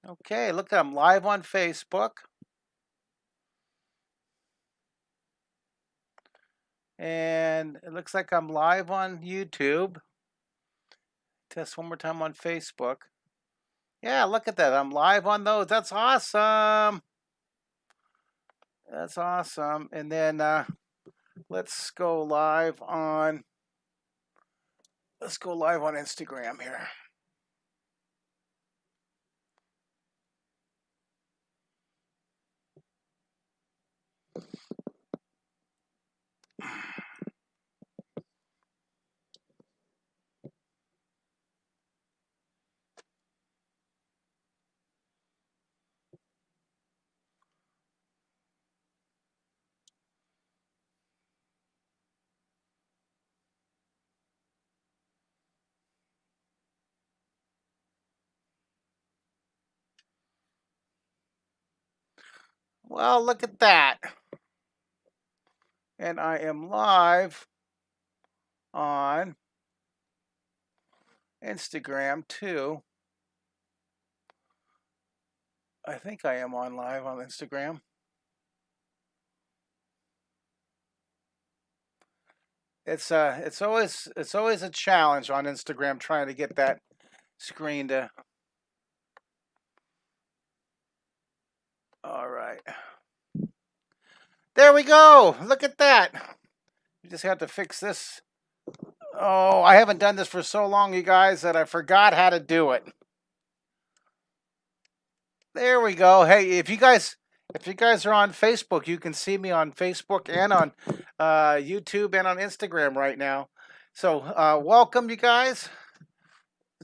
Okay, look, I'm live on Facebook. And it looks like I'm live on YouTube. Test one more time on Facebook. Yeah, look at that. I'm live on those. That's awesome. That's awesome. And then let's go live on Instagram here. Well, look at that. And I am live on Instagram too. I think I am on live on Instagram. It's always a challenge on Instagram trying to get that screen to. All right. There we go. Look at that. You just have to fix this. Oh, I haven't done this for so long, you guys, that I forgot how to do it. There we go. Hey, if you guys are on Facebook, you can see me on Facebook and on YouTube and on Instagram right now. So welcome, you guys.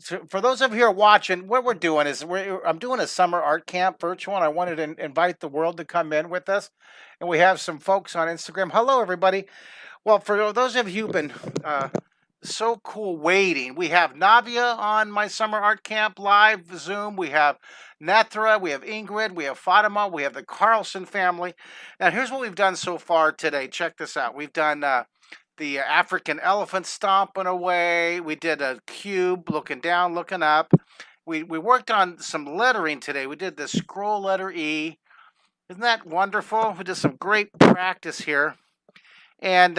So for those of you who are watching, what we're doing is I'm doing a summer art camp virtual, and I wanted to invite the world to come in with us. And we have some folks on Instagram. Hello, everybody. Well, for those of you who've been so cool waiting, we have Navia on my summer art camp live Zoom. We have Nethra, we have Ingrid, we have Fatima, we have the Carlson family. Now, here's what we've done so far today. Check this out. We've done the African elephant stomping away. We did a cube looking down, looking up. We worked on some lettering today. We did the scroll letter E. Isn't that wonderful? We did some great practice here. And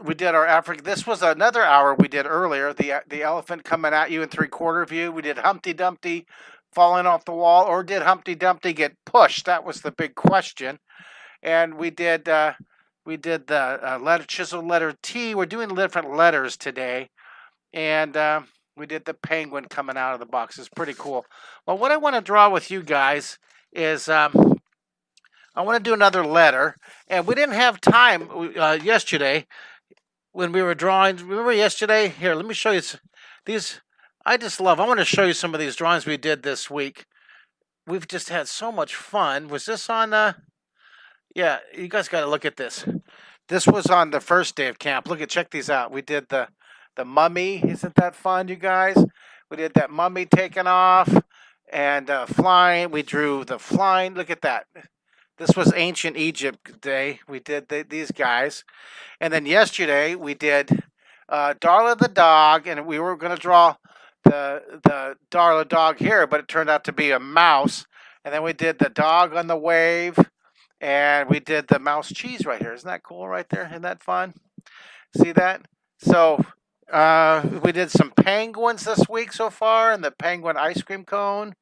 we did our African. This was another hour we did earlier. The elephant coming at you in 3/4 view. We did Humpty Dumpty falling off the wall, or did Humpty Dumpty get pushed? That was the big question. And we did the letter chisel letter T. We're doing different letters today, and we did the penguin coming out of the box. It's pretty cool. Well, what I want to draw with you guys is I want to do another letter, and we didn't have time yesterday when we were drawing. Remember yesterday? Here, let me show you these. I want to show you some of these drawings we did this week. We've just had so much fun. Was this on? Yeah, you guys got to look at this. This was on the first day of camp. Check these out. We did the mummy. Isn't that fun, you guys? We did that mummy taking off and flying. We drew the flying. Look at that. This was ancient Egypt day. We did these guys. And then yesterday we did Darla the dog, and we were going to draw the Darla dog here, but it turned out to be a mouse. And then we did the dog on the wave, and we did the mouse cheese right here. Isn't that cool right there? Isn't that fun? See that? So we did some penguins this week so far, and the penguin ice cream cone,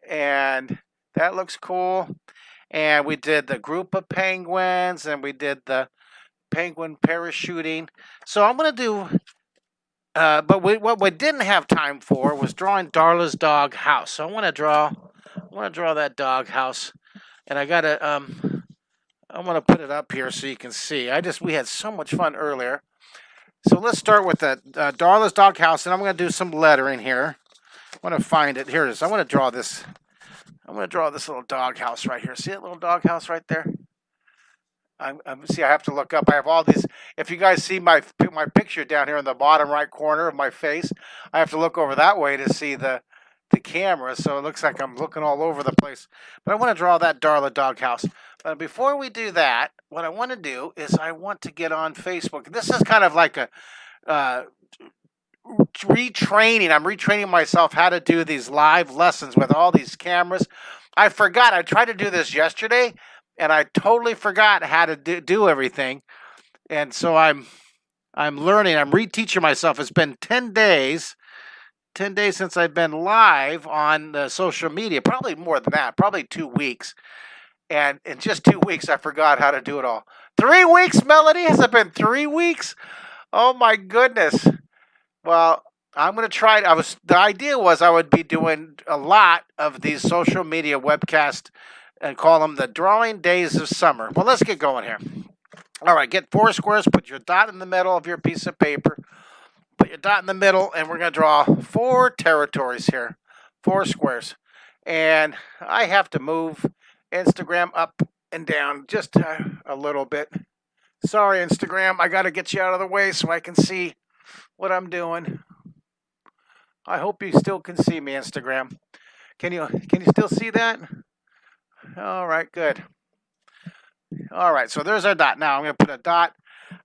and that looks cool. And we did the group of penguins, and we did the penguin parachuting. So I'm going to do, but what we didn't have time for was drawing Darla's dog house. So I want to draw that dog house, and I want to put it up here so you can see. We had so much fun earlier. So let's start with the Darla's dog house, and I'm going to do some lettering here. I want to find it. Here it is. I want to draw this. I'm going to draw this little dog house right here. See that little dog house right there? See, I have to look up. I have all these. If you guys see my picture down here in the bottom right corner of my face, I have to look over that way to see the camera. So it looks like I'm looking all over the place. But I want to draw that Darla dog house. But before we do that, what I want to do is I want to get on Facebook. This is kind of like a retraining. I'm retraining myself how to do these live lessons with all these cameras. I forgot. I tried to do this yesterday, and I totally forgot how to do everything. And so I'm learning. I'm reteaching myself. It's been 10 days. 10 days since I've been live on social media. Probably more than that. Probably 2 weeks. And in just 2 weeks, I forgot how to do it all. 3 weeks, Melody? Has it been 3 weeks? Oh my goodness. Well, I'm gonna try. The idea was I would be doing a lot of these social media webcasts and call them the drawing days of summer. Well, let's get going here. All right, get 4 squares. Put your dot in the middle of your piece of paper. Put your dot in the middle, and we're gonna draw 4 territories here. 4 squares, and I have to move Instagram up and down just a little bit. Sorry, Instagram. I got to get you out of the way so I can see what I'm doing. I hope you still can see me, Instagram. Can you still see that? All right, good. All right, so there's our dot. Now I'm going to put a dot.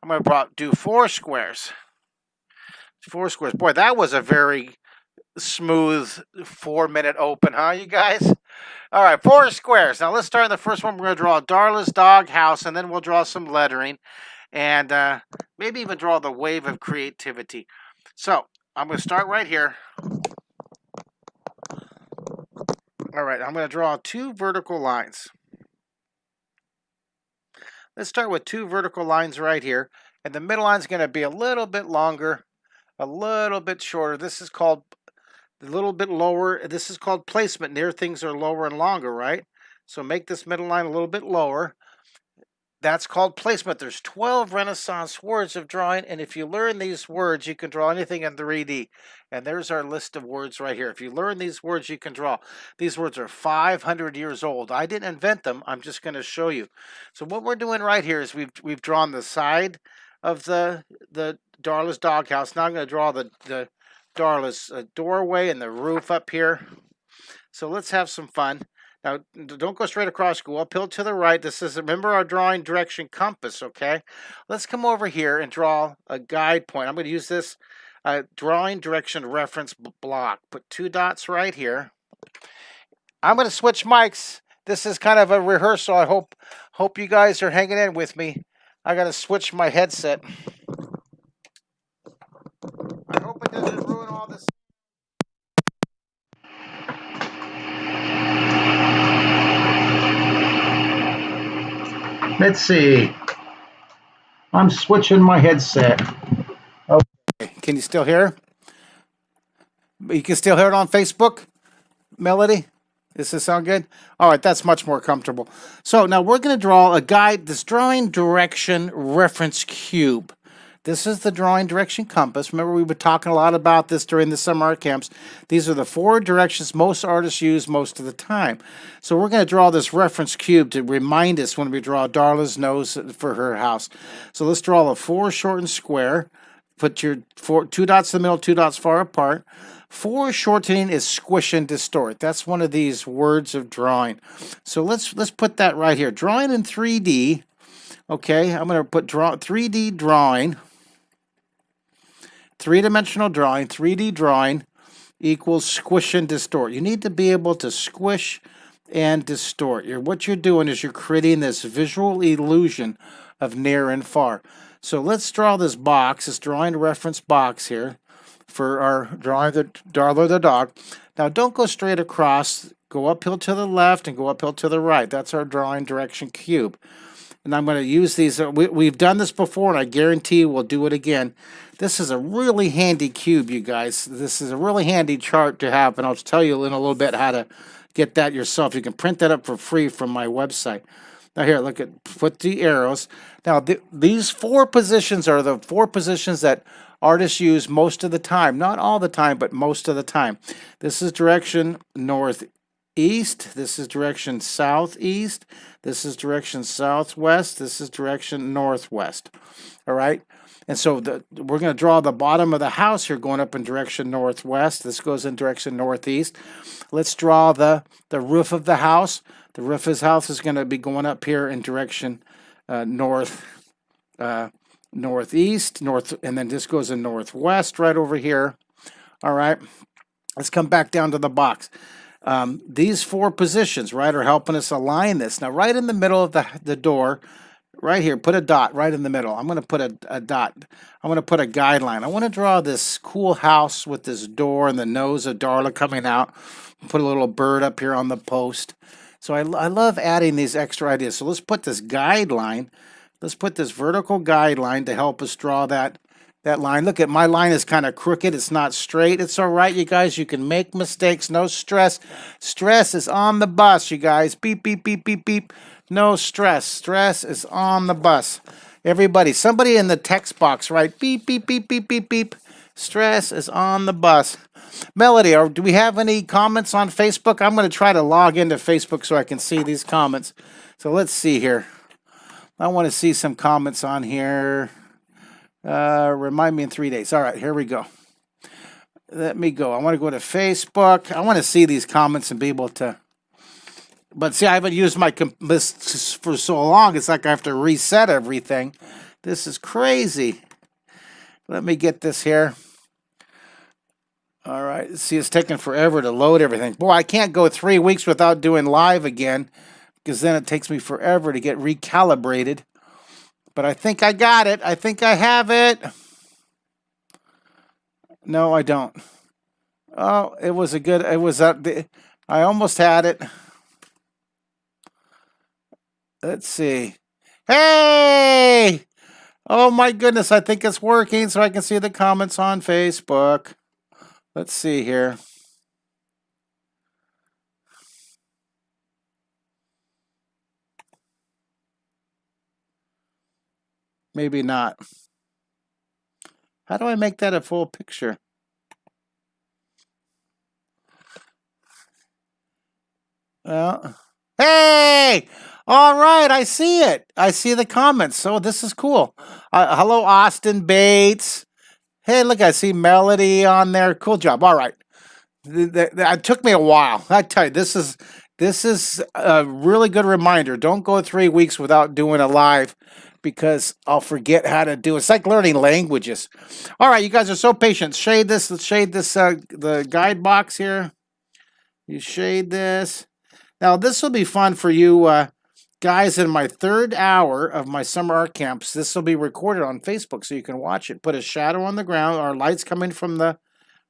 I'm going to do 4 squares. 4 squares. Boy, that was a very smooth 4-minute open, huh, you guys? All right, 4 squares. Now let's start in the first one. We're going to draw Darla's dog house, and then we'll draw some lettering, and maybe even draw the wave of creativity. So I'm going to start right here. All right, I'm going to draw 2 vertical lines. Let's start with 2 vertical lines right here, and the middle line is going to be a little bit longer, a little bit shorter. This is called a little bit lower. This is called placement. Near things are lower and longer, right? So make this middle line a little bit lower. That's called placement. There's 12 Renaissance words of drawing, and if you learn these words, you can draw anything in 3D. And there's our list of words right here. If you learn these words, you can draw. These words are 500 years old. I didn't invent them. I'm just going to show you. So what we're doing right here is we've drawn the side of the Darla's doghouse. Now I'm going to draw the Darla's doorway and the roof up here. So let's have some fun. Now, don't go straight across. Go uphill to the right. This is, remember, our drawing direction compass, okay? Let's come over here and draw a guide point. I'm going to use this drawing direction reference block. Put 2 dots right here. I'm going to switch mics. This is kind of a rehearsal. I hope you guys are hanging in with me. I got to switch my headset. I hope it doesn't ruin all this. Let's see. I'm switching my headset. Okay. Can you still hear? You can still hear it on Facebook, Melody? Does this sound good? All right, that's much more comfortable. So now we're going to draw a guide, this drawing direction reference cube. This is the drawing direction compass. Remember, we were talking a lot about this during the summer art camps. These are the 4 directions most artists use most of the time. So we're going to draw this reference cube to remind us when we draw Darla's nose for her house. So let's draw a foreshortened square. Put your 2 dots in the middle, 2 dots far apart. Foreshortening is squish and distort. That's one of these words of drawing. So let's put that right here. Drawing in 3D. Okay, I'm going to put 3D drawing. 3-dimensional drawing, 3D drawing equals squish and distort. You need to be able to squish and distort. What you're doing is you're creating this visual illusion of near and far. So let's draw this box, this drawing reference box here for our drawing the Darla the dog. Now don't go straight across. Go uphill to the left and go uphill to the right. That's our drawing direction cube. And I'm going to use these. We've done this before, and I guarantee we'll do it again. This is a really handy cube, you guys. This is a really handy chart to have, and I'll tell you in a little bit how to get that yourself. You can print that up for free from my website. Now here, look at, put the arrows. Now these 4 positions are the 4 positions that artists use most of the time. Not all the time, but most of the time. This is direction northeast. This is direction southeast. This is direction southwest. This is direction northwest. All right. And so we're going to draw the bottom of the house here going up in direction northwest. This goes in direction northeast. Let's draw the roof of the house. The roof of his house is going to be going up here in direction northeast. northeast, north, and then this goes in northwest right over here. All right, let's come back down to the box. These 4 positions, right, are helping us align this. Now, right in the middle of the door, right here, put a dot right in the middle. I'm going to put a dot. I'm going to put a guideline. I want to draw this cool house with this door and the nose of Darla coming out. Put a little bird up here on the post. So I love adding these extra ideas. So let's put this guideline. Let's put this vertical guideline to help us draw that line. Look at my line is kind of crooked. It's not straight. It's all right, you guys. You can make mistakes. No stress. Stress is on the bus, you guys. Beep, beep, beep, beep, beep. No stress. Stress is on the bus. Everybody, somebody in the text box, right? Beep, beep, beep, beep, beep, beep. Stress is on the bus. Melody, do we have any comments on Facebook? I'm going to try to log into Facebook so I can see these comments. So let's see here. I want to see some comments on here. Remind me in 3 days. All right, here we go. Let me go. I want to go to Facebook. I want to see these comments and be able to. But see, I haven't used my list for so long. It's like I have to reset everything. This is crazy. Let me get this here. All right. See, it's taking forever to load everything. Boy, I can't go 3 weeks without doing live again because then it takes me forever to get recalibrated. But I think I got it. I think I have it. No, I don't. Oh, it was a good. It was up. I almost had it. Let's see. Hey! Oh my goodness, I think it's working so I can see the comments on Facebook. Let's see here. Maybe not. How do I make that a full picture? Well, hey! All right, I see it. I see the comments. So this is cool. Hello, Austin Bates. Hey, look, I see Melody on there. Cool job. All right. It took me a while. I tell you, this is a really good reminder. Don't go 3 weeks without doing a live because I'll forget how to do it. It's like learning languages. All right, you guys are so patient. Shade this. Let's shade this. The guide box here. You shade this. Now this will be fun for you guys in my 3rd hour of my summer art camps. This will be recorded on Facebook so you can watch it. Put a shadow on the ground. Our light's coming from the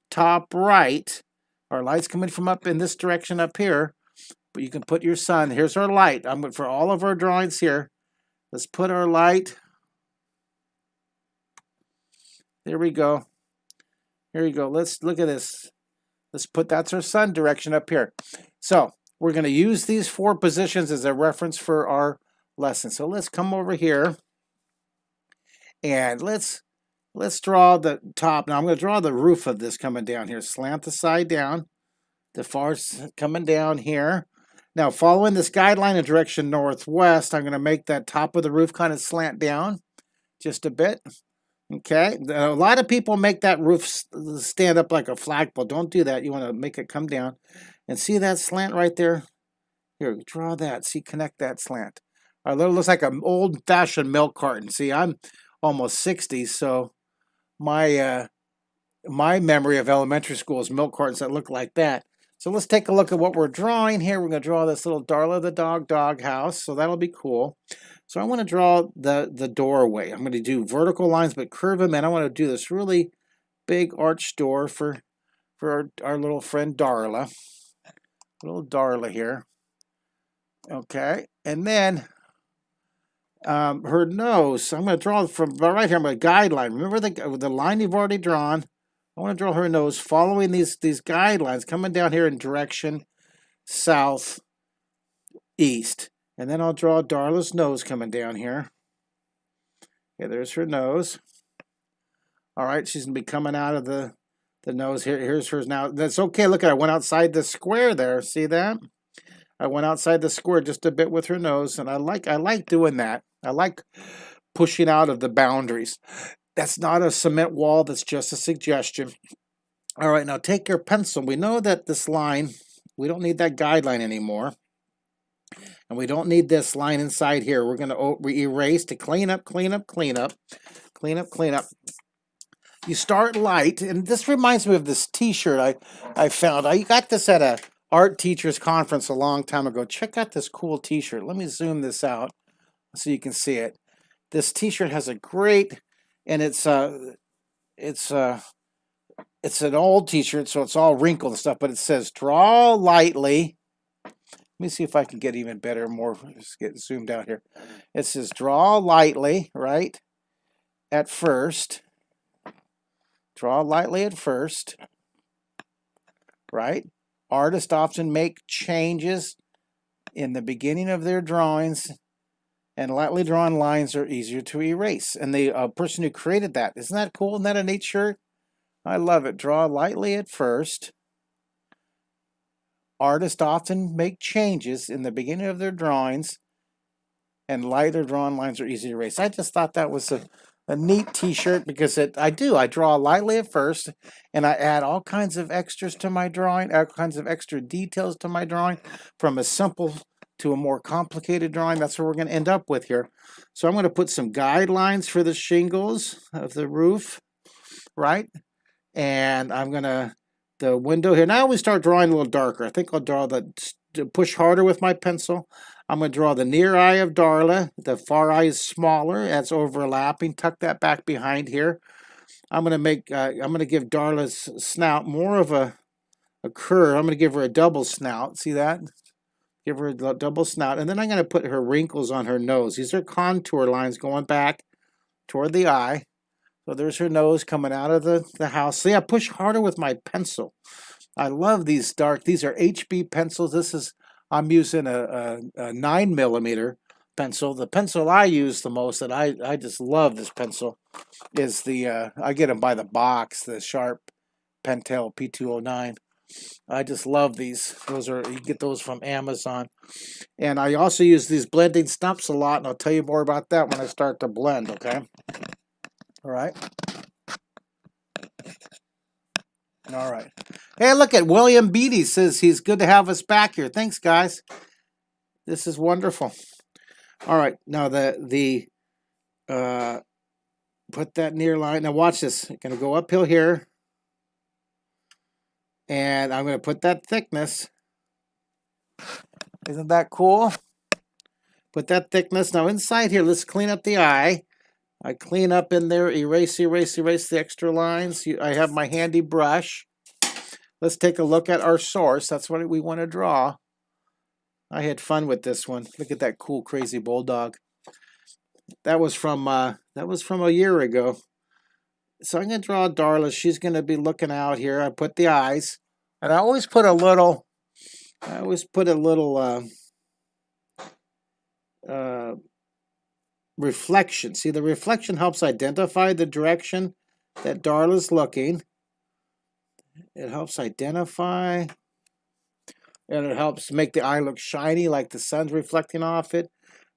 top right. Our light's coming from up in this direction up here. But you can put your sun. Here's our light. I'm for all of our drawings here. Let's put our light. There we go. Here we go. Let's look at this. Let's put that's our sun direction up here. So we're going to use these 4 positions as a reference for our lesson. So let's come over here and let's draw the top. Now I'm going to draw the roof of this coming down here. Slant the side down. The far coming down here. Now following this guideline in direction northwest, I'm going to make that top of the roof kind of slant down just a bit. Okay. A lot of people make that roof stand up like a flagpole. Don't do that. You want to make it come down. And see that slant right there? Here, draw that. See, connect that slant. It looks like an old-fashioned milk carton. See, I'm almost 60, so my memory of elementary school is milk cartons that look like that. So let's take a look at what we're drawing here. We're going to draw this little Darla the dog house, so that'll be cool. So I want to draw the doorway. I'm going to do vertical lines, but curve them in. I want to do this really big arch door for our little friend Darla. Little Darla here. Okay, and then her nose. I'm going to draw from right here. I'm going to guideline. Remember the line you've already drawn. I want to draw her nose following these guidelines, coming down here in direction south east, and then I'll draw Darla's nose coming down here. Okay, there's her nose. All right, she's gonna be coming out of the nose here. Here's hers now. That's okay. Look, I went outside the square there. See that? I went outside the square just a bit with her nose, and I like doing that. I like pushing out of the boundaries. That's not a cement wall. That's just a suggestion. All right, now take your pencil. We know that this line, we don't need that guideline anymore. And we don't need this line inside here. We're going to erase to clean up. Clean Clean up, clean up. You start light, and this reminds me of this T-shirt I found. I got this at a art teachers conference a long time ago. Check out this cool T-shirt. Let me zoom this out so you can see it. This T-shirt has a great, and it's an old T-shirt, so it's all wrinkled and stuff. But it says "Draw lightly." Let me see if I can get even better, more. Just get zoomed out here. It says "Draw lightly," right? At first. Draw lightly at first, right? Artists often make changes in the beginning of their drawings, and lightly drawn lines are easier to erase. And the person who created that, isn't that cool? Isn't that a neat shirt? I love it. Draw lightly at first. Artists often make changes in the beginning of their drawings, and lighter drawn lines are easy to erase. I just thought that was a neat T-shirt because I draw lightly at first, and I add all kinds of extras to my drawing, all kinds of extra details to my drawing, from a simple to a more complicated drawing. That's what we're going to end up with here. So I'm going to put some guidelines for the shingles of the roof, right? And I'm going to, the window here. Now I always start drawing a little darker. I think I'll draw push harder with my pencil. I'm going to draw the near eye of Darla. The far eye is smaller. That's overlapping. Tuck that back behind here. I'm going to give Darla's snout more of a curve. I'm going to give her a double snout. See that? Give her a double snout. And then I'm going to put her wrinkles on her nose. These are contour lines going back toward the eye. So there's her nose coming out of the house. See, I push harder with my pencil. I love these dark. These are HB pencils. I'm using a 9mm pencil. The pencil I use the most, that I just love this pencil, is I get them by the box, the Sharp Pentel P209. I just love these. You get those from Amazon. And I also use these blending stumps a lot, and I'll tell you more about that when I start to blend, okay? All right. All right. Hey, look at William Beatty says he's good to have us back here. Thanks, guys. This is wonderful. All right. Now put that near line. Now watch this. I'm going to go uphill here, and I'm going to put that thickness. Isn't that cool? Put that thickness. Now inside here, let's clean up the eye. I clean up in there, erase the extra lines. I have my handy brush. Let's take a look at our source. That's what we want to draw. I had fun with this one. Look at that cool, crazy bulldog. That was from a year ago. So I'm going to draw Darla. She's going to be looking out here. I put the eyes, and I always put a little. Reflection. See, the reflection helps identify the direction that Darla's looking. It helps identify, and it helps make the eye look shiny, like the sun's reflecting off it.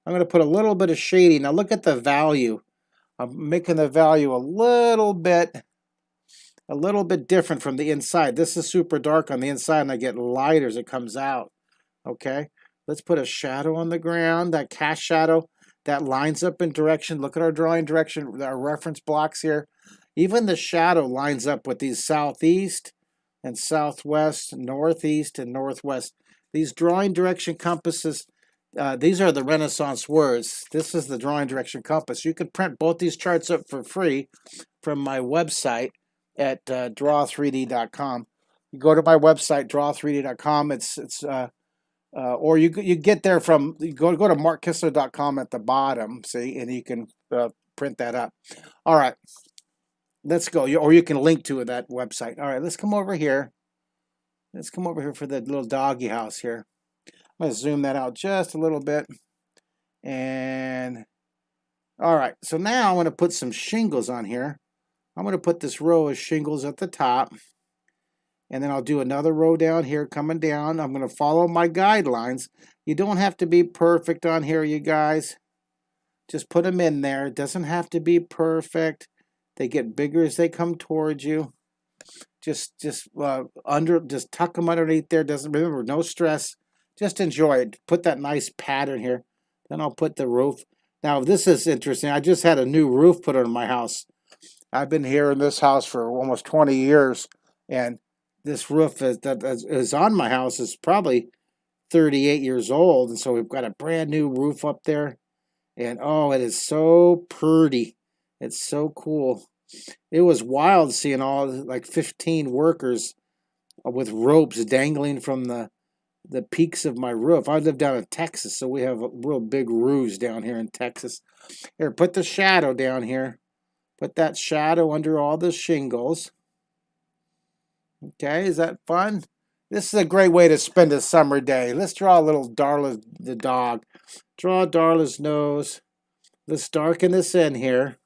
I'm going to put a little bit of shading. Now look at the value. I'm making the value a little bit different from the inside. This is super dark on the inside, and I get lighter as it comes out. Okay, let's put a shadow on the ground, that cast shadow. That lines up in direction. Look at our drawing direction, our reference blocks here. Even the shadow lines up with these southeast and southwest, northeast and northwest. These drawing direction compasses, these are the Renaissance words. This is the drawing direction compass. You can print both these charts up for free from my website at draw3d.com. You go to my website, draw3d.com. Or you get there from, go to markkissler.com at the bottom, see, and you can print that up. All right, let's go. Or you can link to that website. All right, let's come over here. Let's come over here for the little doggy house here. I'm going to zoom that out just a little bit. And, all right, so now I'm going to put some shingles on here. I'm going to put this row of shingles at the top. And then I'll do another row down here coming down. I'm going to follow my guidelines. You don't have to be perfect on here, you guys. Just put them in there. It doesn't have to be perfect. They get bigger as they come towards you. Just tuck them underneath there. Remember, no stress. Just enjoy it. Put that nice pattern here. Then I'll put the roof. Now, this is interesting. I just had a new roof put on my house. I've been here in this house for almost 20 years, and this roof that is on my house is probably 38 years old, and so we've got a brand new roof up there, and oh, it is so pretty. It's so cool. It was wild seeing all like 15 workers with ropes dangling from the peaks of my roof. I live down in Texas, so we have real big roofs down here in Texas. Here, put the shadow down here. Put that shadow under all the shingles. Okay, is that fun? This is a great way to spend a summer day. Let's draw a little Darla the dog. Draw Darla's nose. Let's darken this in here.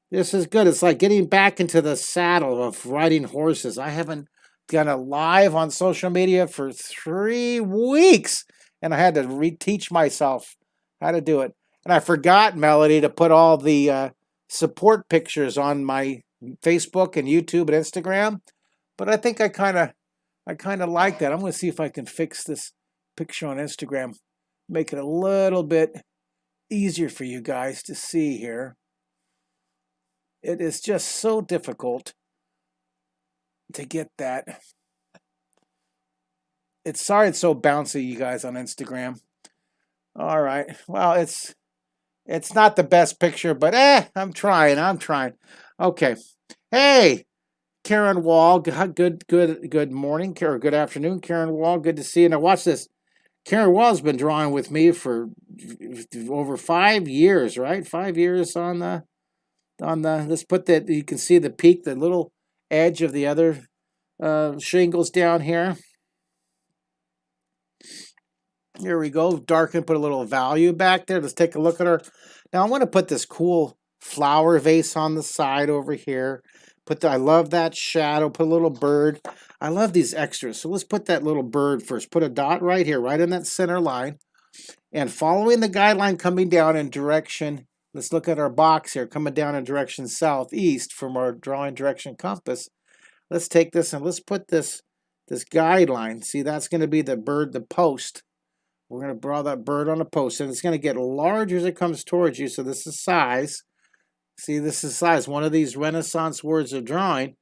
This is good. It's like getting back into the saddle of riding horses. I haven't done a live on social media for 3 weeks, and I had to reteach myself how to do it. And I forgot, Melody, to put all the support pictures on my Facebook and YouTube and Instagram. But I think I kind of like that. I'm going to see if I can fix this picture on Instagram, make it a little bit easier for you guys to see here. It is just so difficult to get that. Sorry it's so bouncy, you guys, on Instagram. All right. Well, it's not the best picture, but I'm trying. Okay. Hey, Karen Wall. Good morning, or good afternoon, Karen Wall. Good to see you. Now watch this. Karen Wall's been drawing with me for over 5 years, right? 5 years on the. Let's put that. You can see the peak, the little edge of the other shingles down here. Here we go. Darken, put a little value back there. Let's take a look at her. Now I want to put this cool flower vase on the side over here. I love that shadow. Put a little bird. I love these extras. So let's put that little bird first. Put a dot right here, right in that center line. And following the guideline coming down in direction, let's look at our box here, coming down in direction southeast from our drawing direction compass. Let's take this and let's put this guideline. See, that's going to be the bird, the post. We're going to draw that bird on a post, and it's going to get larger as it comes towards you. So this is size. See, this is size. One of these Renaissance words of drawing.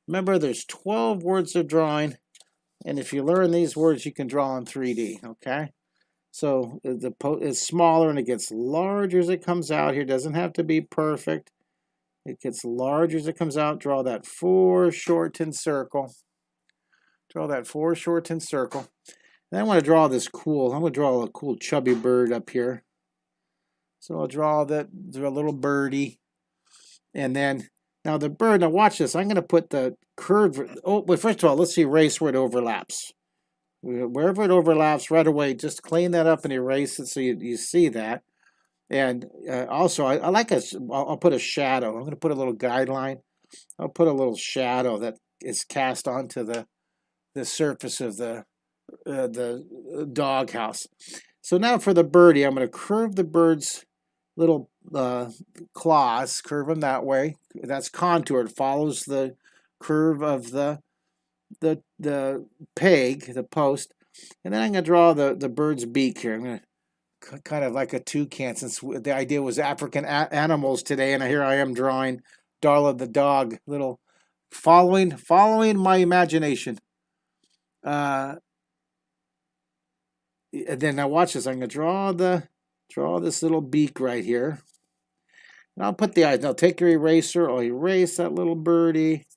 Remember, there's 12 words of drawing, and if you learn these words, you can draw in 3D, okay? So the post is smaller, and it gets larger as it comes out here. It doesn't have to be perfect. It gets larger as it comes out. Draw that foreshortened circle. Draw that foreshortened circle. And I want to draw this cool. I'm going to draw a cool chubby bird up here. So I'll draw a little birdie. And then, now the bird, now watch this. I'm going to put the curve. Oh, but first of all, let's erase where it overlaps. Wherever it overlaps right away, just clean that up and erase it so you see that. And also, I'll put a shadow. I'm going to put a little guideline. I'll put a little shadow that is cast onto the surface of the dog house. So now for the birdie, I'm going to curve the bird's little claws, curve them that way. That's contour. It follows the curve of the peg, the post. And then I'm going to draw the bird's beak here. I'm going to kind of like a toucan, since the idea was African animals today, and here I am drawing Darla the dog, little following my imagination. And then now watch this. I'm going to draw this little beak right here. And I'll put the eyes. Now take your eraser. I'll erase that little birdie.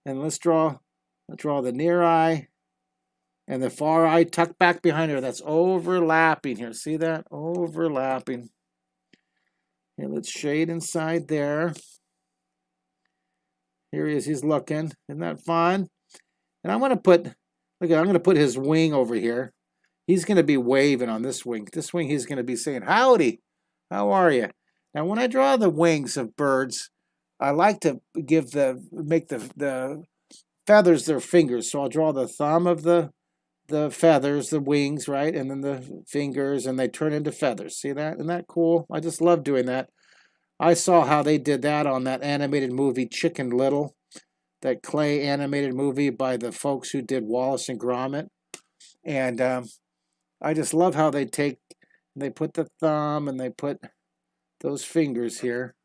And let's draw the near eye and the far eye tucked back behind her. That's overlapping here. See that? Overlapping. And let's shade inside there. Here he is. He's looking. Isn't that fun? And I'm going to put his wing over here. He's going to be waving on this wing. This wing, he's going to be saying, "Howdy, how are you?" Now, when I draw the wings of birds, I like to make the feathers their fingers. So I'll draw the thumb of the feathers, the wings, right? And then the fingers, and they turn into feathers. See that? Isn't that cool? I just love doing that. I saw how they did that on that animated movie, Chicken Little, that clay animated movie by the folks who did Wallace and Gromit. And I just love how they put the thumb and they put those fingers here.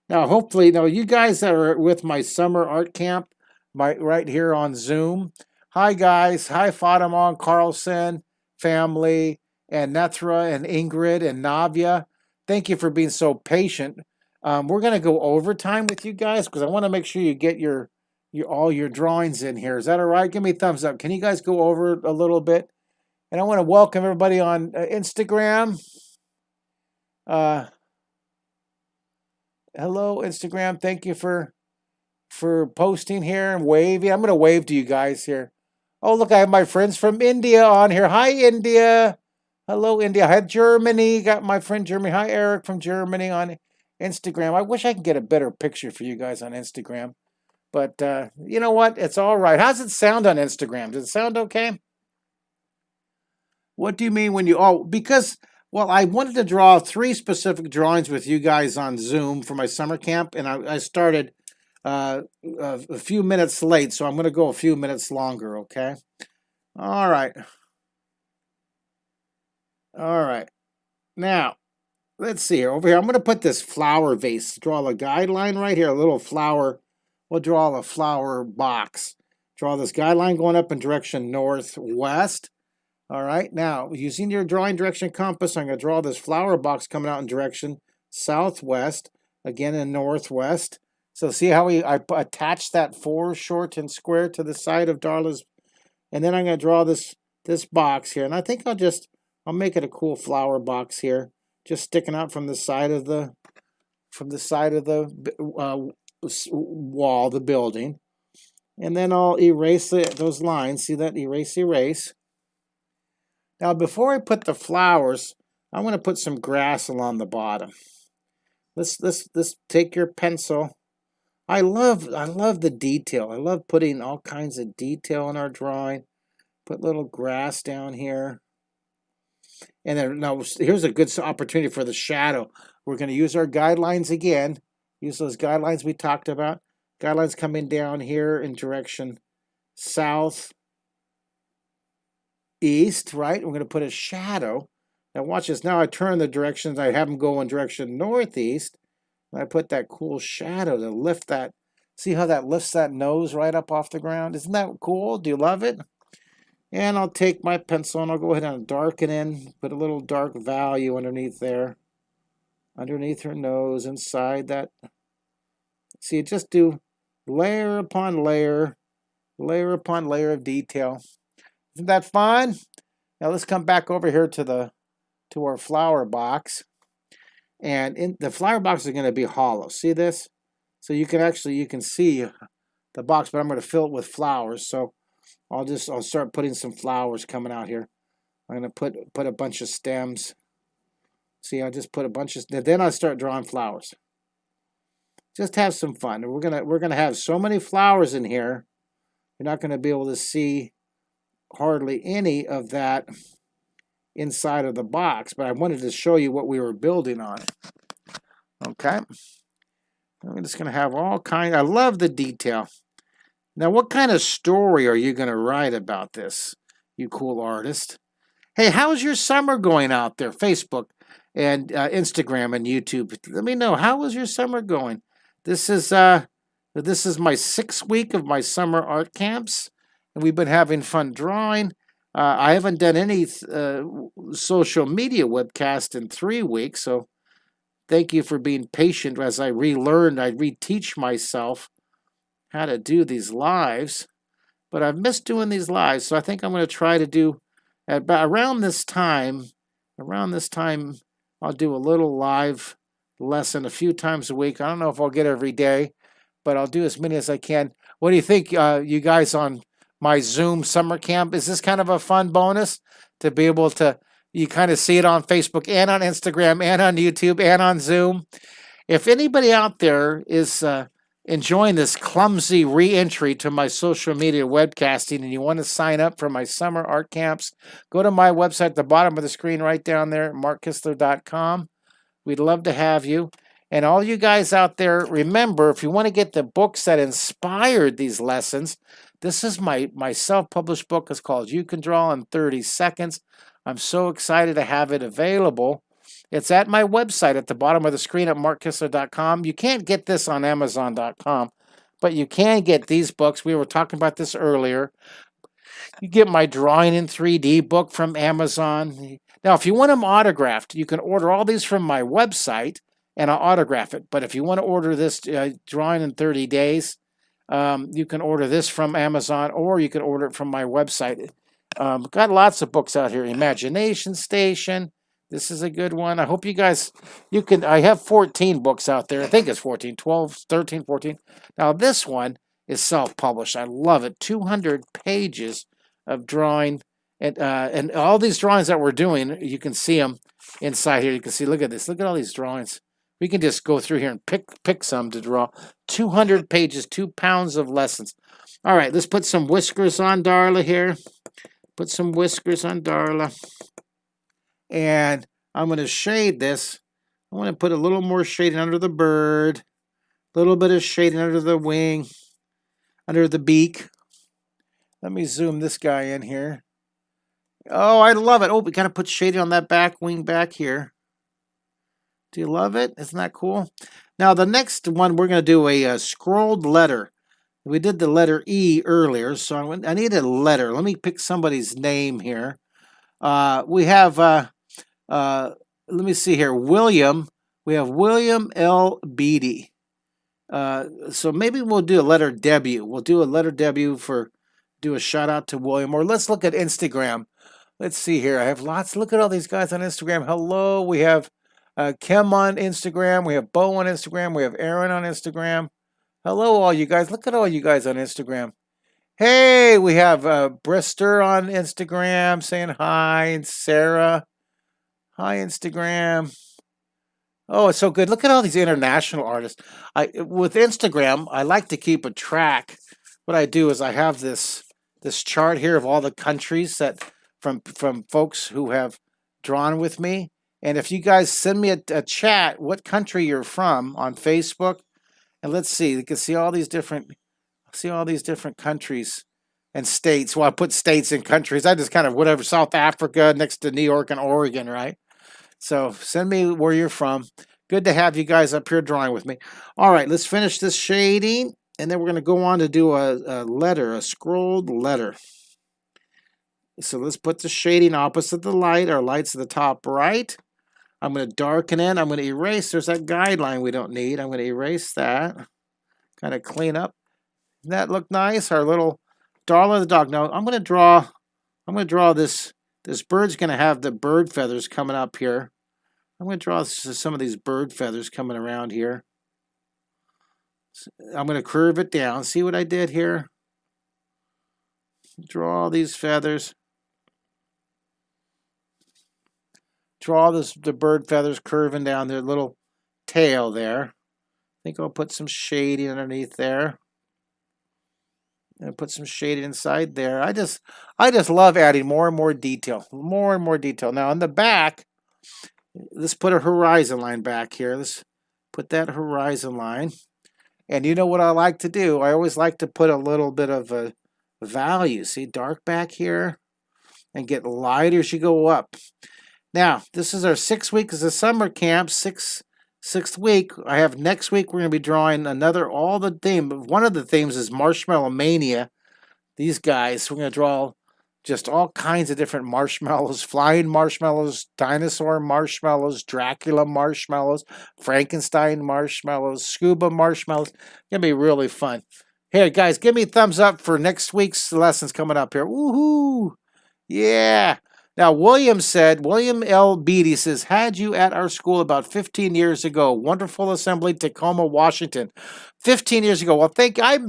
Now, hopefully, now you guys that are with my summer art camp, right here on Zoom. Hi, guys. Hi, Fatima and Carlson family, and Nethra and Ingrid and Navia. Thank you for being so patient. We're going to go overtime with you guys because I want to make sure you get all your drawings in here. Is that all right? Give me a thumbs up. Can you guys go over a little bit? And I want to welcome everybody on Instagram. Hello, Instagram. Thank you for posting here and waving. I'm going to wave to you guys here. Oh, look, I have my friends from India on here. Hi, India. Hello, India. I had Germany. Got my friend Germany. Hi, Eric from Germany on Instagram. I wish I could get a better picture for you guys on Instagram. But you know what? It's all right. How's it sound on Instagram? Does it sound okay? What do you mean when you... Oh, because... Well, I wanted to draw 3 specific drawings with you guys on Zoom for my summer camp, and I started a few minutes late, so I'm going to go a few minutes longer, okay? All right. All right. Now, let's see here. Over here, I'm going to put this flower vase. Draw a guideline right here, a little flower. We'll draw a flower box. Draw this guideline going up in direction northwest. All right, now, using your drawing direction compass, I'm going to draw this flower box coming out in direction southwest, again in northwest. So see how I attached that foreshort and square to the side of Darla's, and then I'm going to draw this box here, and I think I'll make it a cool flower box here, just sticking out from the side of the wall, the building, and then I'll erase those lines. See that? Erase. Now, before I put the flowers, I'm going to put some grass along the bottom. Let's take your pencil. I love the detail. I love putting all kinds of detail in our drawing. Put little grass down here. And then now here's a good opportunity for the shadow. We're going to use our guidelines again. Use those guidelines we talked about. Guidelines coming down here in direction south. East, right? We're going to put a shadow. Now watch this. Now I turn the directions. I have them go in direction northeast. And I put that cool shadow to lift that. See how that lifts that nose right up off the ground? Isn't that cool? Do you love it? And I'll take my pencil and I'll go ahead and darken in. Put a little dark value underneath there. Underneath her nose, inside that. See, just do layer upon layer. Layer upon layer of detail. Isn't that fun? Now let's come back over here to our flower box. And the flower box is going to be hollow. See this? So you can see the box, but I'm going to fill it with flowers. So I'll start putting some flowers coming out here. I'm going to put a bunch of stems. See, I just put a bunch of, then I start drawing flowers. Just have some fun. We're gonna have so many flowers in here. You're not going to be able to see hardly any of that inside of the box, but I wanted to show you what we were building on. Okay, I'm just going to have all kinds. I love the detail. Now, what kind of story are you going to write about this, you cool artist? Hey, how's your summer going out there? Facebook and Instagram and YouTube. Let me know, how was your summer going? This is my 6th week of my summer art camps. And we've been having fun drawing. I haven't done any social media webcast in 3 weeks, so thank you for being patient as I relearned. I reteach myself how to do these lives, but I've missed doing these lives, so I think I'm going to try to do around this time. I'll do a little live lesson a few times a week. I don't know if I'll get every day, but I'll do as many as I can. What do you think, you guys on my Zoom summer camp? Is this kind of a fun bonus to be able to, you kind of see it on Facebook and on Instagram and on YouTube and on Zoom? If anybody out there is enjoying this clumsy re-entry to my social media webcasting and you want to sign up for my summer art camps, go to my website at the bottom of the screen right down there, markkistler.com. We'd love to have you. And all you guys out there, remember, if you want to get the books that inspired these lessons, this is my self-published book. It's called You Can Draw in 30 Seconds. I'm so excited to have it available. It's at my website at the bottom of the screen at markkissler.com. You can't get this on amazon.com, but you can get these books. We were talking about this earlier. You get my Drawing in 3D book from Amazon. Now, if you want them autographed, you can order all these from my website, and I'll autograph it. But if you want to order this Drawing in 30 Days, you can order this from Amazon, or you can order it from my website. Got lots of books out here. Imagination Station. This is a good one. I hope you guys, I have 14 books out there. I think it's 14, 12, 13, 14. Now, this one is self-published. I love it. 200 pages of drawing, and all these drawings that we're doing, you can see them inside here. You can see, look at this. Look at all these drawings. We can just go through here and pick some to draw. 200 pages, 2 pounds of lessons. All right, let's put some whiskers on Darla here. Put some whiskers on Darla. And I'm going to shade this. I want to put a little more shading under the bird. A little bit of shading under the wing. Under the beak. Let me zoom this guy in here. Oh, I love it. Oh, we got to put shading on that back wing back here. Do you love it? Isn't that cool? Now, the next one, we're going to do a scrolled letter. We did the letter E earlier, so I need a letter. Let me pick somebody's name here. We have, let me see here, William. We have William L. Beatty. So maybe we'll do a letter W. We'll do a letter W do a shout out to William. Or let's look at Instagram. Let's see here. I have lots. Look at all these guys on Instagram. Hello. We have Kim on Instagram. We have Bo on Instagram. We have Aaron on Instagram. Hello, all you guys. Look at all you guys on Instagram. Hey, we have Brister on Instagram saying hi. And Sarah. Hi, Instagram. Oh, it's so good. Look at all these international artists. With Instagram, I like to keep a track. What I do is I have this chart here of all the countries that from folks who have drawn with me. And if you guys send me a chat, what country you're from on Facebook, and let's see, you can see all these different countries and states. Well, I put states and countries. I just kind of whatever, South Africa next to New York and Oregon, right? So send me where you're from. Good to have you guys up here drawing with me. All right, let's finish this shading, and then we're going to go on to do a letter, a scrolled letter. So let's put the shading opposite the light. Our light's at the top right. I'm going to darken in. I'm going to erase. There's that guideline we don't need. I'm going to erase that. Kind of clean up. Doesn't that look nice? Our little Darla the dog. Now I'm going to draw this. This bird's going to have the bird feathers coming up here. I'm going to draw some of these bird feathers coming around here. I'm going to curve it down. See what I did here? Draw these feathers. Draw the bird feathers curving down their little tail there. I think I'll put some shading underneath there. And put some shading inside there. I just love adding more and more detail. More and more detail. Now on the back, let's put a horizon line back here. Let's put that horizon line. And you know what I like to do? I always like to put a little bit of a value. See, dark back here. And get lighter as you go up. Now, this is our 6 weeks of summer camp. Sixth week. I have next week we're going to be drawing all the theme. One of the themes is Marshmallow Mania. These guys, we're going to draw just all kinds of different marshmallows, flying marshmallows, dinosaur marshmallows, Dracula marshmallows, Frankenstein marshmallows, scuba marshmallows. It's going to be really fun. Here, guys, give me a thumbs up for next week's lessons coming up here. Woohoo! Yeah! Now, William L. Beatty says, had you at our school about 15 years ago. Wonderful assembly, Tacoma, Washington. 15 years ago. Well, I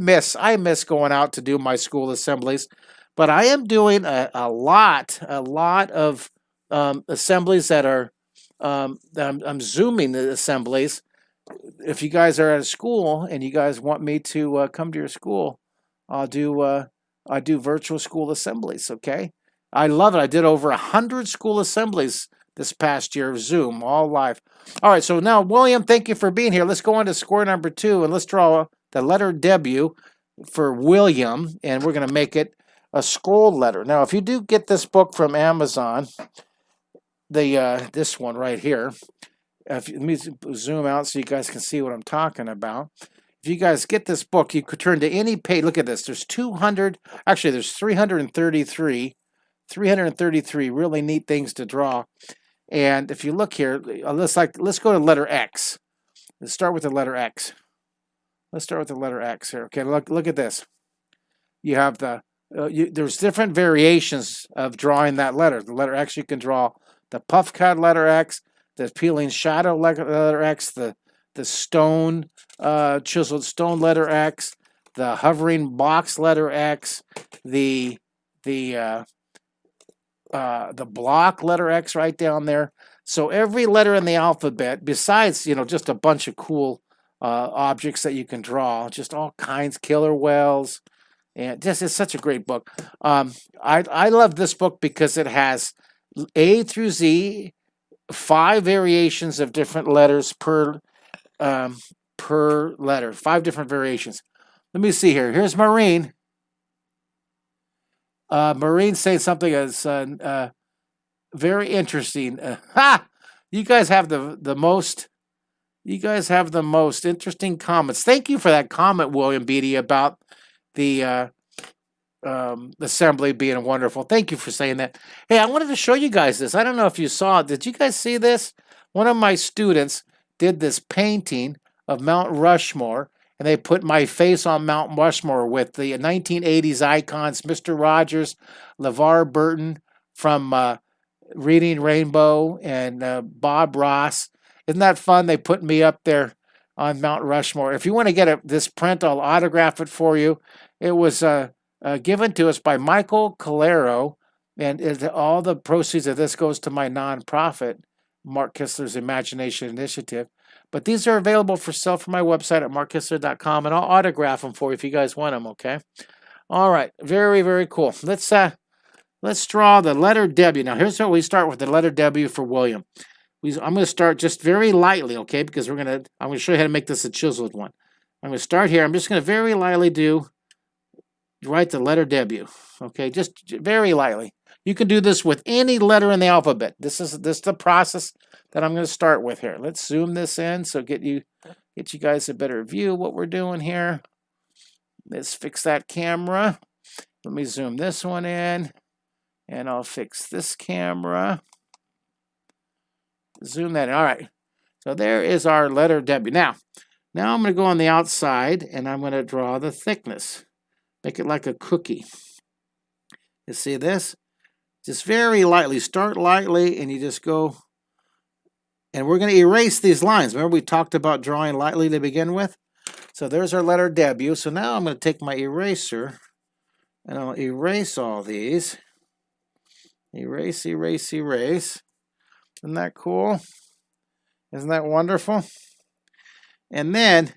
miss going out to do my school assemblies. But I am doing a lot of assemblies that are, I'm Zooming the assemblies. If you guys are at a school and you guys want me to come to your school, I do virtual school assemblies, okay? I love it. I did over 100 school assemblies this past year of Zoom, all live. All right, so now, William, thank you for being here. Let's go on to score number 2, and let's draw the letter W for William, and we're going to make it a scroll letter. Now, if you do get this book from Amazon, this one right here. Let me zoom out so you guys can see what I'm talking about. If you guys get this book, you could turn to any page. Look at this. There's 200. Actually, there's 333. 333 really neat things to draw. And if you look here, let's go to letter X. Let's start with the letter X. Let's start with the letter X here. Okay, look at this. You have there's different variations of drawing that letter. The letter X, you can draw the puff cut letter X, the peeling shadow letter X, the stone chiseled stone letter X, the hovering box letter X, the block letter X right down there. So every letter in the alphabet, besides just a bunch of cool objects that you can draw, just all kinds, killer whales. And just it's such a great book. I love this book because it has A through Z, 5 variations of different letters per letter, 5 different variations. Let me see here. Here's Maureen. Maureen saying something as very interesting. You guys have the most. You guys have the most interesting comments. Thank you for that comment, William Beatty, about the assembly being wonderful. Thank you for saying that. Hey, I wanted to show you guys this. I don't know if you saw it. Did you guys see this? One of my students did this painting of Mount Rushmore, and they put my face on Mount Rushmore with the 1980s icons, Mr. Rogers, LeVar Burton from Reading Rainbow, and Bob Ross. Isn't that fun? They put me up there on Mount Rushmore. If you want to get this print, I'll autograph it for you. It was given to us by Michael Calero, and all the proceeds of this goes to my nonprofit, Mark Kistler's Imagination Initiative. But these are available for sale from my website at markkistler.com, and I'll autograph them for you if you guys want them, okay? All right, very, very cool. Let's draw the letter W. Now, here's how we start with the letter W for William. I'm going to start just very lightly, okay? Because I'm going to show you how to make this a chiseled one. I'm going to start here. I'm just going to very lightly write the letter W, okay? Just very lightly. You can do this with any letter in the alphabet. This is the process that I'm going to start with here. Let's zoom this in so get you guys a better view of what we're doing here. Let's fix that camera. Let me zoom this one in, and I'll fix this camera. Zoom that in. All right. So there is our letter W. Now I'm going to go on the outside, and I'm going to draw the thickness. Make it like a cookie. You see this? Just very lightly. Start lightly, and you just go. And we're going to erase these lines. Remember we talked about drawing lightly to begin with? So there's our letter W. So now I'm going to take my eraser, and I'll erase all these. Erase, erase, erase. Isn't that cool? Isn't that wonderful? And then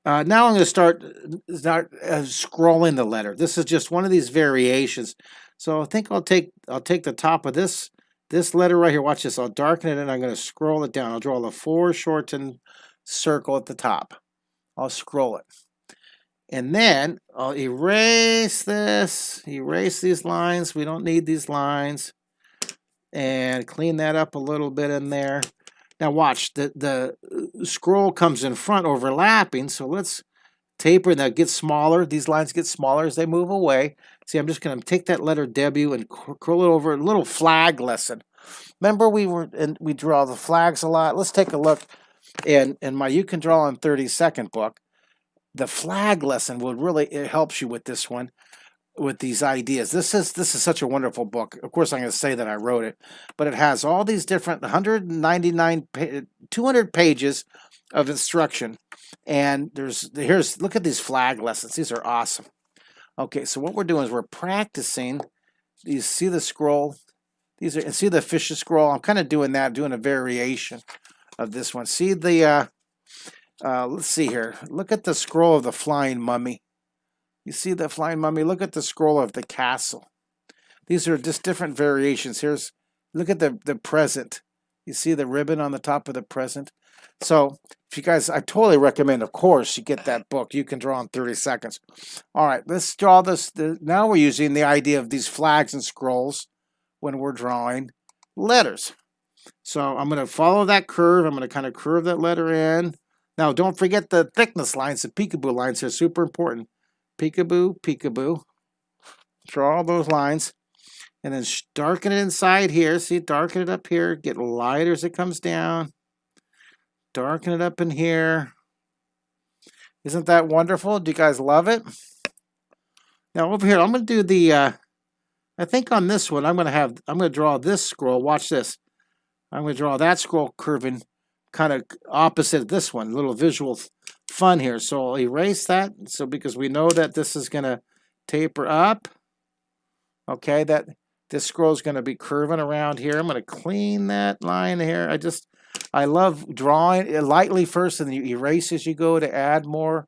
now I'm going to start scrolling the letter. This is just one of these variations. So I think I'll take the top of this letter right here. Watch this. I'll darken it, and I'm going to scroll it down. I'll draw the foreshortened circle at the top. I'll scroll it. And then I'll erase this. Erase these lines. We don't need these lines. And clean that up a little bit in there. Now watch, the scroll comes in front overlapping, so let's taper that, get smaller. These lines get smaller as they move away. See, I'm just going to take that letter W and curl it over, a little flag lesson. Remember we draw the flags a lot? Let's take a look in my You Can Draw in 30-second book. The flag lesson it helps you with this one. With these ideas. This is such a wonderful book. Of course, I'm going to say that I wrote it, but it has all these different 200 pages of instruction. And look at these flag lessons. These are awesome. Okay, so what we're doing is we're practicing. You see the scroll? See the fish's scroll? I'm kind of doing a variation of this one. See the let's see here. Look at the scroll of the flying mummy. You see the flying mummy? Look at the scroll of the castle. These are just different variations. Look at the present. You see the ribbon on the top of the present? So, if you guys, I totally recommend, of course, you get that book. You Can Draw in 30 seconds. All right, let's draw this. Now we're using the idea of these flags and scrolls when we're drawing letters. So I'm going to follow that curve. I'm going to kind of curve that letter in. Now, don't forget the thickness lines, the peekaboo lines are super important. Peekaboo, peekaboo. Draw all those lines. And then darken it inside here. See, darken it up here. Get lighter as it comes down. Darken it up in here. Isn't that wonderful? Do you guys love it? Now over here, I'm going to do the, I think on this one, I'm going to draw this scroll. Watch this. I'm going to draw that scroll curving kind of opposite this one. A little visual fun here. So I'll erase that. So because we know that this is going to taper up. Okay, that this scroll is going to be curving around here. I'm going to clean that line here. I love drawing it lightly first, and then you erase as you go to add more.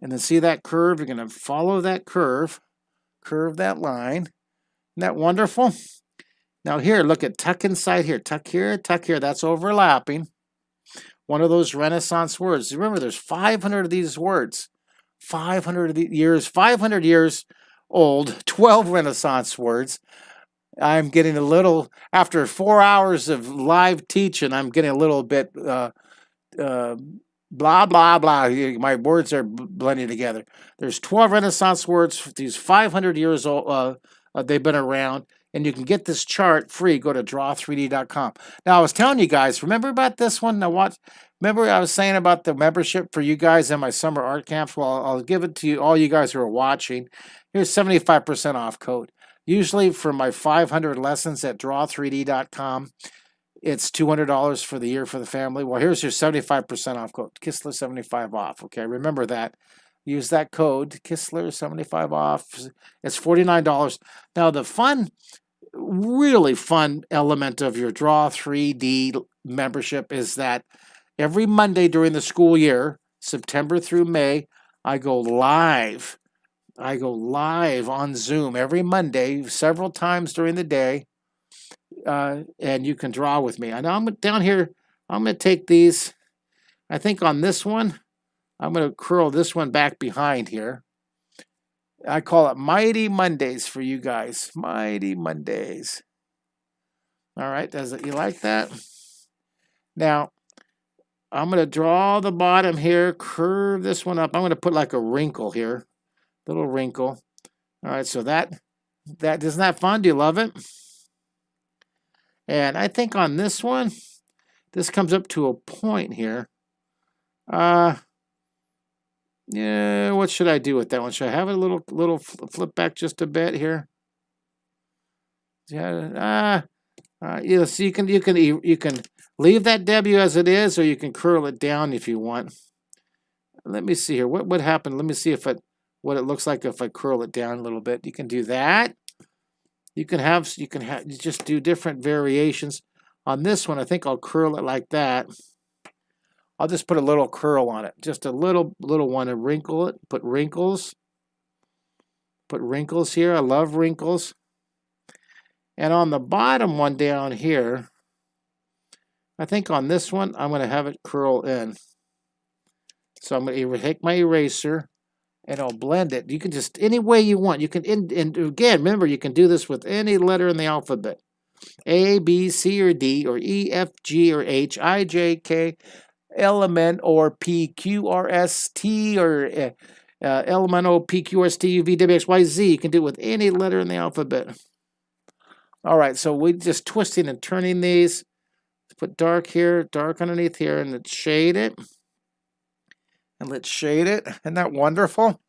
And then see that curve? You're going to follow that curve that line. Isn't that wonderful? Now here, look at tuck inside here. Tuck here, tuck here. That's overlapping. One of those Renaissance words. Remember, there's 500 of these words. 500 years old, 12 Renaissance words. I'm getting a little, after 4 hours of live teaching, I'm getting a little bit blah, blah, blah. My words are blending together. There's 12 Renaissance words. These 500 years old, they've been around. And you can get this chart free. Go to draw3d.com. Now, I was telling you guys, remember about this one? Now, remember I was saying about the membership for you guys in my summer art camps? Well, I'll give it to you, all you guys who are watching. Here's 75% off code. Usually for my 500 lessons at draw3d.com, it's $200 for the year for the family. Well, here's your 75% off code. Kistler 75 off. Okay, remember that. Use that code, Kistler 75 off. It's $49. Now, the really fun element of your Draw3D membership is that every Monday during the school year, September through May, I go live. I go live on Zoom every Monday, several times during the day, and you can draw with me. And I'm down here, I'm going to take these, I think on this one, I'm going to curl this one back behind here. I call it Mighty Mondays for you guys. Mighty Mondays. All right, you like that? Now, I'm going to draw the bottom here, curve this one up. I'm going to put like a wrinkle here, little wrinkle. All right, so that isn't that fun? Do you love it? And I think on this one, this comes up to a point here. Yeah, what should I do with that one? Should I have a little flip back just a bit here? Yeah, so you can leave that W as it is, or you can curl it down if you want. Let me see here. What happened? Let me see what it looks like if I curl it down a little bit. You can do that. You can just do different variations. On this one, I think I'll curl it like that. I'll just put a little curl on it, just a little one, and wrinkle it. Put wrinkles here. I love wrinkles. And on the bottom one down here, I think on this one, I'm going to have it curl in. So I'm going to take my eraser and I'll blend it. You can just, any way you want. You can, and again, remember, you can do this with any letter in the alphabet. A, B, C, or D, or E, F, G, or H, I, J, K, L, M, N, or P, Q, R, S, T, or L, M, N, O, P, Q, R, S, T, U, V, W, X, Y, Z. You can do it with any letter in the alphabet. All right, so we're just twisting and turning these. Put dark here, dark underneath here, and let's shade it. Isn't that wonderful?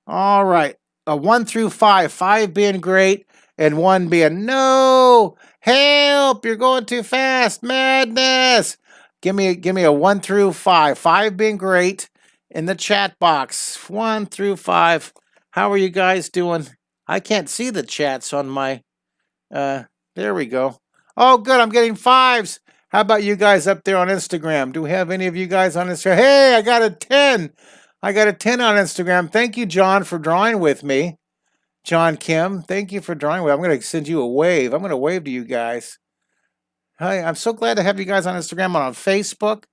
All right, 1 through 5. 5 being great, and 1 being no, help, you're going too fast, madness. Give me a 1 through 5. 5 being great in the chat box. 1 through 5. How are you guys doing? I can't see the chats on my, there we go. Oh, good, I'm getting 5s. How about you guys up there on Instagram? Do we have any of you guys on Instagram? Hey, I got a 10. I got a 10 on Instagram. Thank you, John, for drawing with me. John Kim, thank you for drawing with me. I'm going to send you a wave. I'm going to wave to you guys. Hi, I'm so glad to have you guys on Instagram and on Facebook.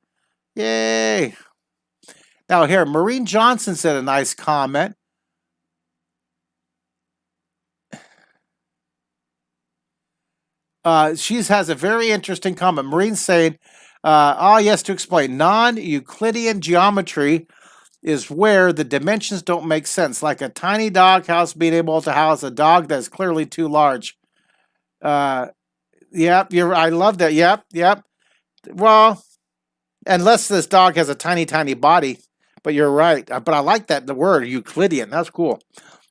Yay. Now here, Maureen Johnson said a nice comment. She has a very interesting comment. Marine's saying, oh, yes, to explain. Non-Euclidean geometry is where the dimensions don't make sense, like a tiny doghouse being able to house a dog that's clearly too large. Yep, I love that. Yep. Well, unless this dog has a tiny, tiny body. But you're right. But I like that, the word Euclidean. That's cool.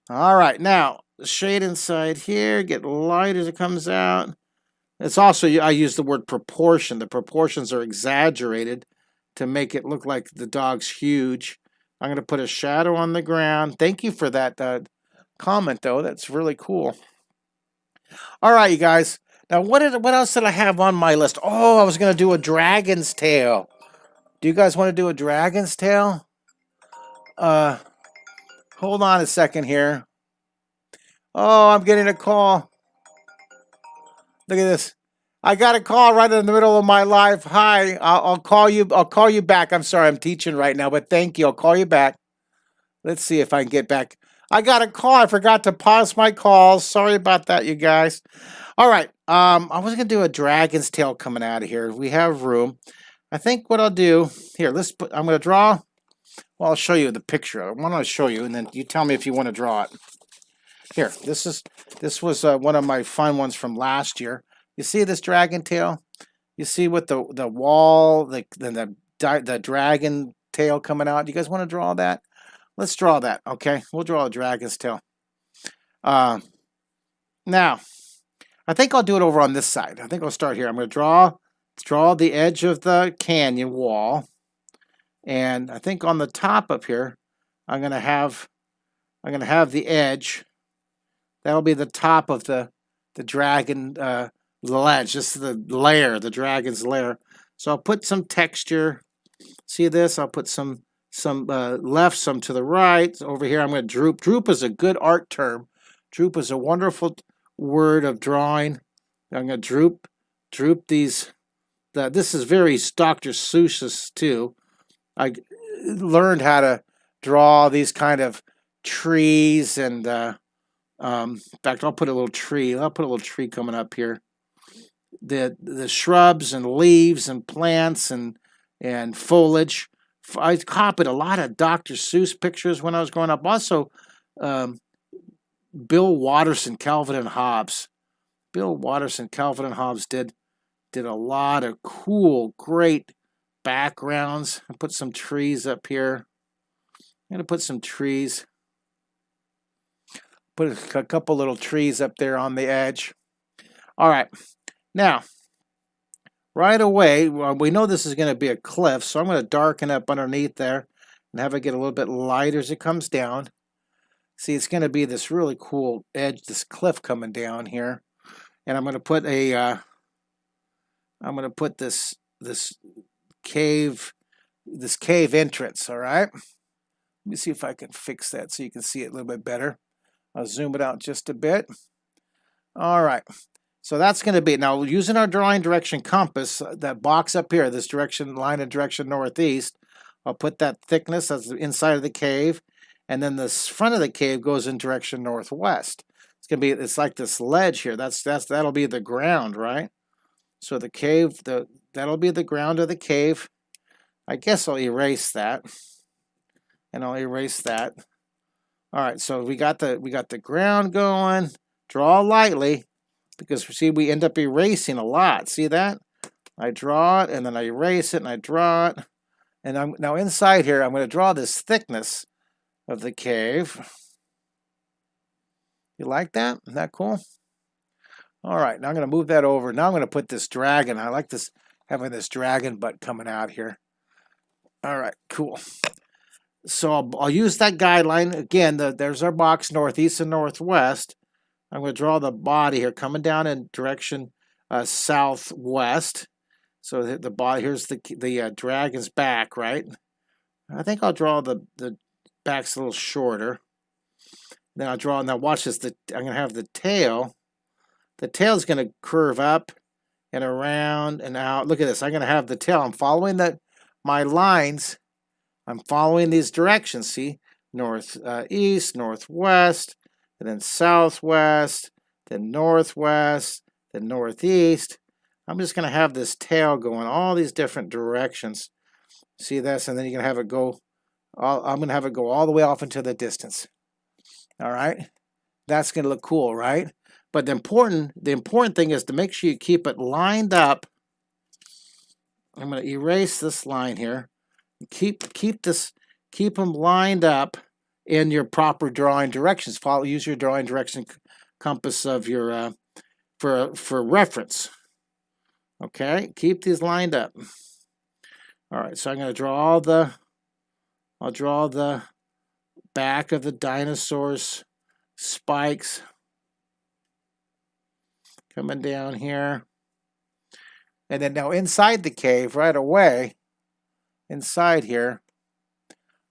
All right, now the shade inside here, get light as it comes out. It's also, I use the word proportion. The proportions are exaggerated to make it look like the dog's huge. I'm going to put a shadow on the ground. Thank you for that comment, though. That's really cool. All right, you guys. Now, what else did I have on my list? Oh, I was going to do a dragon's tail. Do you guys want to do a dragon's tail? Hold on a second here. Oh, I'm getting a call. Look at this. I got a call right in the middle of my live. Hi, I'll call you. I'll call you back. I'm sorry, I'm teaching right now, but thank you. I'll call you back. Let's see if I can get back. I got a call. I forgot to pause my calls. Sorry about that, you guys. All right. I was gonna do a dragon's tail coming out of here. We have room. I think what I'll do here. I'm gonna draw. Well, I'll show you the picture. I want to show you, and then you tell me if you want to draw it. Here, this was one of my fun ones from last year. You see this dragon tail? You see with the wall, the dragon tail coming out. You guys want to draw that? Let's draw that. Okay, we'll draw a dragon's tail. Now, I think I'll do it over on this side. I think I'll start here. I'm going to draw the edge of the canyon wall, and I think on the top up here, I'm going to have the edge. That'll be the top of the dragon ledge, just the layer, the dragon's lair. So I'll put some texture. See this? I'll put some left, some to the right. Over here, I'm going to droop. Droop is a good art term. Droop is a wonderful word of drawing. I'm going to droop these. This is very Dr. Seuss too. I learned how to draw these kind of trees and. In fact, I'll put a little tree. I'll put a little tree coming up here. The shrubs and leaves and plants and foliage. I copied a lot of Dr. Seuss pictures when I was growing up. Also, Bill Watterson, Calvin and Hobbes. Bill Watterson, Calvin and Hobbes did a lot of cool, great backgrounds. I put some trees up here. I'm gonna put some trees. Put a couple little trees up there on the edge. All right. Now, right away, we know this is going to be a cliff, so I'm going to darken up underneath there and have it get a little bit lighter as it comes down. See, it's going to be this really cool edge, this cliff coming down here. And I'm going to put this cave entrance, all right? Let me see if I can fix that so you can see it a little bit better. I'll zoom it out just a bit. All right. So that's going to be, now using our drawing direction compass, that box up here, this direction, line of direction northeast, I'll put that thickness as the inside of the cave, and then this front of the cave goes in direction northwest. It's like this ledge here. That'll be the ground, right? So the cave, that'll be the ground of the cave. I guess I'll erase that. And I'll erase that. All right, so we got the ground going. Draw lightly, because see, we end up erasing a lot. See that? I draw it, and then I erase it, and I draw it. And now inside here, I'm going to draw this thickness of the cave. You like that? Isn't that cool? All right, now I'm going to move that over. Now I'm going to put this dragon. I like this, having this dragon butt coming out here. All right, cool. So I'll use that guideline. Again, there's our box, northeast and northwest. I'm going to draw the body here, coming down in direction southwest. So the body, here's the dragon's back, right? I think I'll draw the back's a little shorter. Then I'll draw, now watch this, I'm going to have the tail. The tail's going to curve up and around and out. Look at this, I'm going to have the tail. I'm following my lines. I'm following these directions, see? East, northwest, and then southwest, then northwest, the northeast. I'm just going to have this tail go in all these different directions. See this? And then you're going to have it go, I'm going to have it go all the way off into the distance. All right? That's going to look cool, right? But the important thing is to make sure you keep it lined up. I'm going to erase this line here. Keep them lined up in your proper drawing directions. Use your drawing direction compass of your for reference. Okay, keep these lined up. All right, so I'm going to draw I'll draw the back of the dinosaur's spikes coming down here. And then now inside the cave right away, inside here,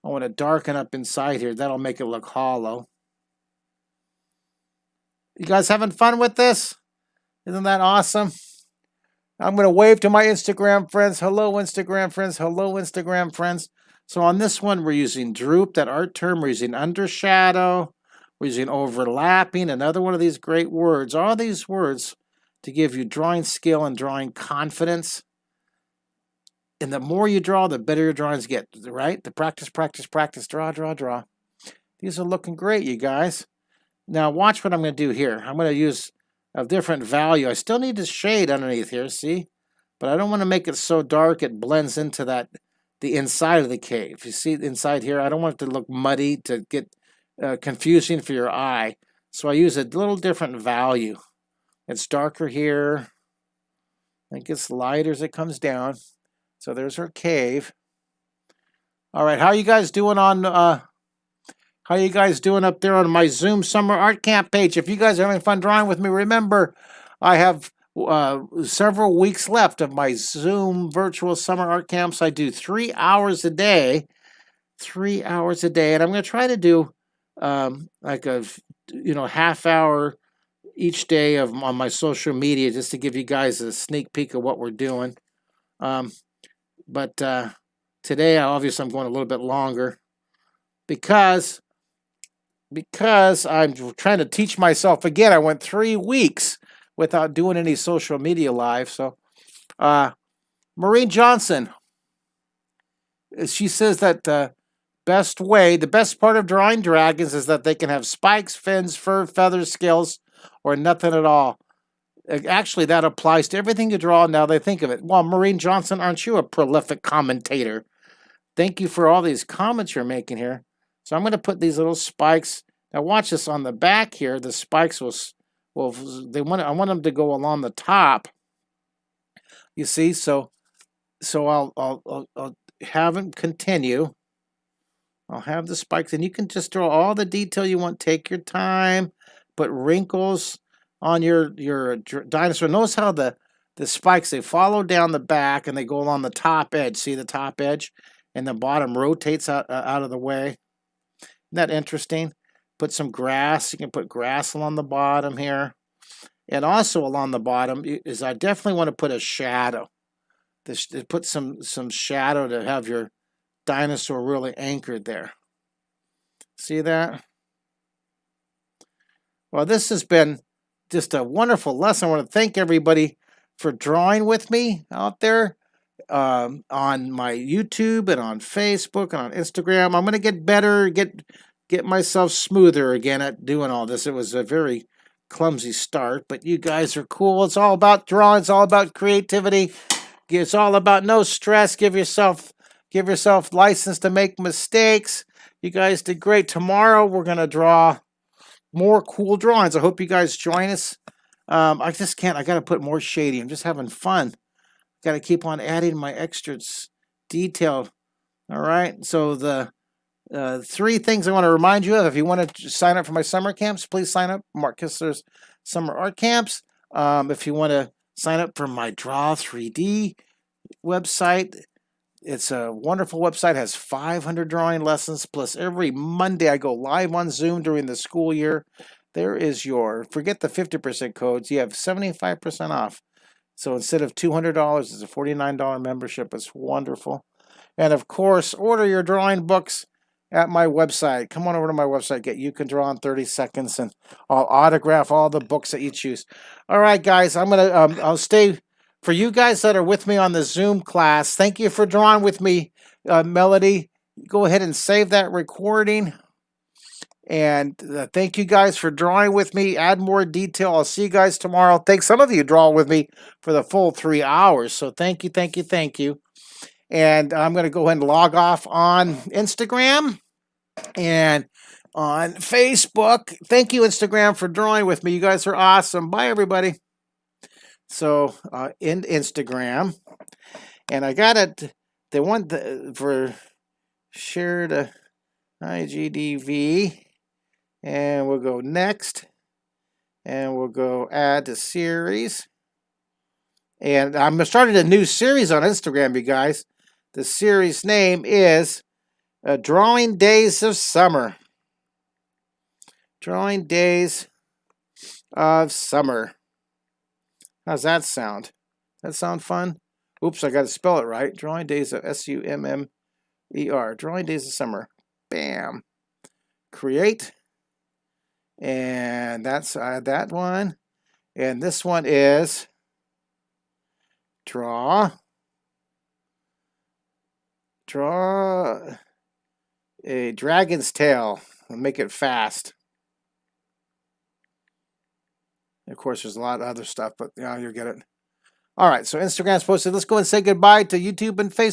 I want to darken up inside here. That'll make it look hollow. You guys having fun with this? Isn't that awesome? I'm going to wave to my Instagram friends. Hello, Instagram friends. Hello, Instagram friends. So on this one, we're using droop, that art term. We're using undershadow. We're using overlapping, another one of these great words. All these words to give you drawing skill and drawing confidence. And the more you draw, the better your drawings get, right? The practice, practice, practice, draw, draw, draw. These are looking great, you guys. Now watch what I'm going to do here. I'm going to use a different value. I still need to shade underneath here, see? But I don't want to make it so dark it blends into the inside of the cave. You see inside here? I don't want it to look muddy, to get confusing for your eye. So I use a little different value. It's darker here. It gets lighter as it comes down. So there's our cave. All right, how are you guys doing on how you guys doing up there on my Zoom Summer Art Camp page? If you guys are having fun drawing with me, remember I have several weeks left of my Zoom virtual summer art camps. I do 3 hours a day, 3 hours a day, and I'm going to try to do like a half hour each day on my social media just to give you guys a sneak peek of what we're doing. But today, obviously, I'm going a little bit longer because I'm trying to teach myself again. I went 3 weeks without doing any social media live. So, Maureen Johnson, she says that the best part of drawing dragons is that they can have spikes, fins, fur, feathers, scales, or nothing at all. Actually, that applies to everything you draw now they think of it. Well, Maureen Johnson, aren't you a prolific commentator? Thank you for all these comments you're making here. So I'm going to put these little spikes. Now watch this on the back here. The spikes I want them to go along the top. You see, so I'll have them continue. I'll have the spikes, and you can just draw all the detail you want. Take your time. Put wrinkles on your dinosaur. Notice how the spikes, they follow down the back and they go along the top edge. See the top edge? And the bottom rotates out of the way. Isn't that interesting? Put some grass. You can put grass along the bottom here. And also along the bottom is I definitely want to put a shadow. Put some shadow to have your dinosaur really anchored there. See that? Well, this has been just a wonderful lesson. I want to thank everybody for drawing with me out there on my YouTube and on Facebook and on Instagram. I'm going to get better, get myself smoother again at doing all this. It was a very clumsy start, but you guys are cool. It's all about drawing. It's all about creativity. It's all about no stress. Give yourself license to make mistakes. You guys did great. Tomorrow we're going to draw more cool drawings. I hope you guys join us. I just can't. I got to put more shading. I'm just having fun. Got to keep on adding my extra detail. All right. So the 3 things I want to remind you of. If you want to sign up for my summer camps, please sign up. Mark Kistler's Summer Art Camps. If you want to sign up for my Draw 3D website, it's a wonderful website. It has 500 drawing lessons. Plus, every Monday I go live on Zoom during the school year. There is forget the 50% codes. You have 75% off. So instead of $200, it's a $49 membership. It's wonderful. And of course, order your drawing books at my website. Come on over to my website. Get You Can Draw in 30 Seconds, and I'll autograph all the books that you choose. All right, guys, I'm gonna I'll stay for you guys that are with me on the Zoom class. Thank you for drawing with me, Melody. Go ahead and save that recording. And thank you guys for drawing with me. Add more detail. I'll see you guys tomorrow. Thanks. Some of you draw with me for the full 3 hours. So thank you, thank you, thank you. And I'm going to go ahead and log off on Instagram and on Facebook. Thank you, Instagram, for drawing with me. You guys are awesome. Bye, everybody. So in Instagram. And I got it. The one for shared IGDV. And we'll go next. And we'll go add to series. And I'm starting a new series on Instagram, you guys. The series name is Drawing Days of Summer. Drawing Days of Summer. How's that sound? That sound fun? Oops, I got to spell it right. Drawing Days of SUMMER. Drawing Days of Summer. Bam. Create. And that's that one. And this one is draw a dragon's tail. I'll make it fast. Of course, there's a lot of other stuff, but you'll get it. All right, so Instagram's posted. Let's go and say goodbye to YouTube and Facebook.